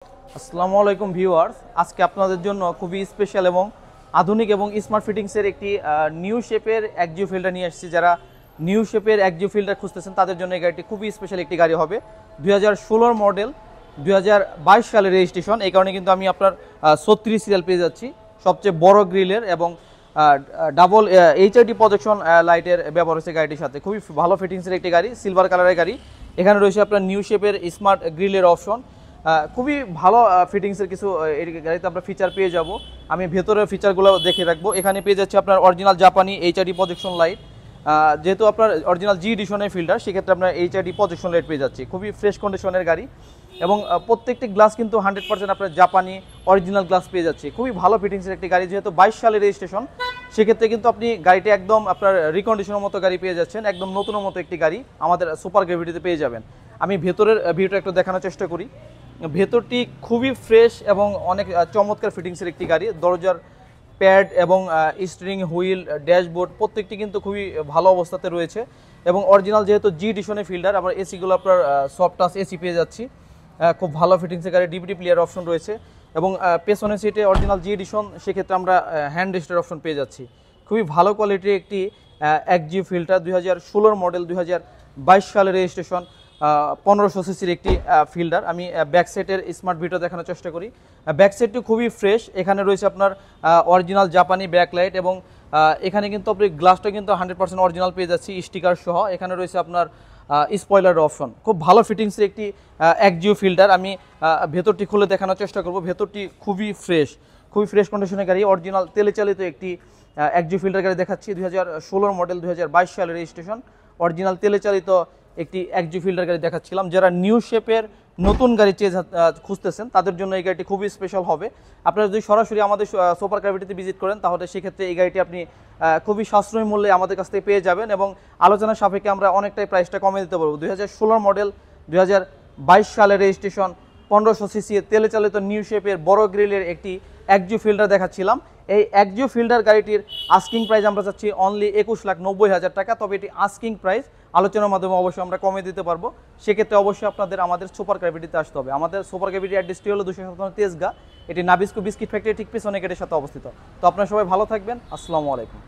আসসালামু আলাইকুম ভিউয়ার্স, আজকে আপনাদের জন্য খুবই স্পেশাল এবং আধুনিক এবং স্মার্ট ফিটিংসের একটি নিউ শেপের একজিও ফিল্টার নিয়ে এসেছি। যারা নিউ শেপের একজিও ফিল্টার খুঁজতেছেন তাদের জন্য এই গাড়িটি খুবই স্পেশাল একটি গাড়ি হবে। 2016 মডেল, 2022 সালের রেজিস্ট্রেশন। এই কারণে কিন্তু আমি আপনার 36 সিরিয়াল পেয়ে যাচ্ছি। সবচেয়ে বড় গ্রিলের এবং ডাবল এইচআইডি প্রজেকশন লাইটের ব্যবহার হয়েছে গাড়িটির সাথে। খুবই ভালো ফিটিংসের একটি গাড়ি, সিলভার কালারের গাড়ি। এখানে রয়েছে আপনার নিউ শেপের স্মার্ট গ্রিলের অপশন। খুবই ভালো ফিটিংসের কিছু এই গাড়িতে আমরা ফিচার পেয়ে যাব। আমি ভেতরের ফিচারগুলো দেখে রাখবো। এখানে পেয়ে যাচ্ছে আপনার অরিজিনাল জাপানি এইচআইডি প্রজেকশন লাইট। যেহেতু আপনার অরিজিনাল জি এডিশনের ফিল্টার, সেক্ষেত্রে আপনার এইচআইডি প্রজেকশন লাইট পেয়ে যাচ্ছে। খুবই ফ্রেশ কন্ডিশনের গাড়ি এবং প্রত্যেকটি গ্লাস কিন্তু 100% আপনার জাপানি অরিজিনাল গ্লাস পেয়ে যাচ্ছে। খুবই ভালো ফিটিংসের একটি গাড়ি, যেহেতু 22 সালের রেজিস্ট্রেশন, সেক্ষেত্রে কিন্তু আপনি গাড়িটি একদম আপনার রিকন্ডিশনের মতো গাড়ি পেয়ে যাচ্ছেন। একদম নতুনের মতো একটি গাড়ি আমাদের সুপার গ্রেভিটিতে পেয়ে যাবেন। আমি ভেতরের ভিউটা একটু দেখানোর চেষ্টা করি। ভেতরটি খুবই ফ্রেশ এবং অনেক চমৎকার ফিটিংসের একটি গাড়ি। দরজার প্যাড এবং স্টিয়ারিং হুইল, ড্যাশবোর্ড প্রত্যেকটি কিন্তু খুবই ভালো অবস্থাতে রয়েছে এবং অরিজিনাল যেহেতু জি এডিশনের ফিল্টার, আবার এসিগুলো আপনার সফট টাচ এসি পেয়ে যাচ্ছি। খুব ভালো ফিটিংসের গাড়ি, ডিভিডি প্লেয়ার অপশন রয়েছে এবং পেছনের সিটে অরিজিনাল জি এডিশন, সেক্ষেত্রে আমরা হ্যান্ড রেস্টের অপশন পেয়ে যাচ্ছি। খুবই ভালো কোয়ালিটির একটি একজি ফিল্টার, 2016 মডেল, 2022 সালের রেজিস্ট্রেশন, 1500 সিসির একটি ফিল্টার। আমি ব্যাক সাইডের স্মার্ট ভিডিও দেখানোর চেষ্টা করি। ব্যাক সাইডটি খুবই ফ্রেশ। এখানে রয়েছে আপনার অরিজিনাল জাপানি ব্যাকলাইট এবং এখানে কিন্তু আপনি গ্লাসটা কিন্তু 100% অরিজিনাল পেয়ে যাচ্ছি স্টিকার সহ। এখানে রয়েছে আপনার স্পয়লার অপশন। খুব ভালো ফিটিংসের একটি একজিও ফিল্টার। আমি ভেতরটি খুলে দেখানোর চেষ্টা করব। ভেতরটি খুবই ফ্রেশ কন্ডিশনের গাড়ি। অরিজিনাল তেলে চালিত একটি একজিও ফিল্টার গাড়ি দেখাচ্ছি। 2016 মডেল, 2022 সালের রেজিস্ট্রেশন, অরিজিনাল তেলে চালিত একটি একজিও ফিল্টার গাড়ি দেখাচ্ছিলাম। যারা নিউ শেপের নতুন গাড়ি খুঁজতেছেন তাদের জন্য এই গাড়িটি খুবই স্পেশাল হবে। আপনারা যদি সরাসরি আমাদের সুপার গ্রেভিটিতে ভিজিট করেন, তাহলে সেক্ষেত্রে এই গাড়িটি আপনি খুবই সাশ্রয়ী মূল্যে আমাদের কাছ থেকে পেয়ে যাবেন এবং আলোচনা সাপেক্ষে আমরা অনেকটাই প্রাইসটা কমে দিতে পারবো। 2016 মডেল, 2022 সালের রেজিস্ট্রেশন, 1500 সিসি তেলে চালিত নিউ শেপের বড় গ্রিলের একটি একজিও ফিল্টার দেখাচ্ছিলাম। এই একজিও ফিল্টার গাড়িটির আস্কিং প্রাইস আমরা চাচ্ছি অনলি 21,90,000 টাকা। তবে এটি আস্কিং প্রাইস, আলোচনার মাধ্যমে অবশ্যই আমরা কমে দিতে পারবো। সেক্ষেত্রে অবশ্যই আপনাদের আমাদের সুপার গ্রেভিটিতে আসতে হবে। আমাদের সুপার গ্রেভিটি অ্যাড্রেসটি হলো 257 তেজগাঁ। এটি নাবিস্কো বিস্কিট ফ্যাক্টরি ঠিক পিছনে গেটের সাথে অবস্থিত। তো আপনারা সবাই ভালো থাকবেন। আসসালামু আলাইকুম।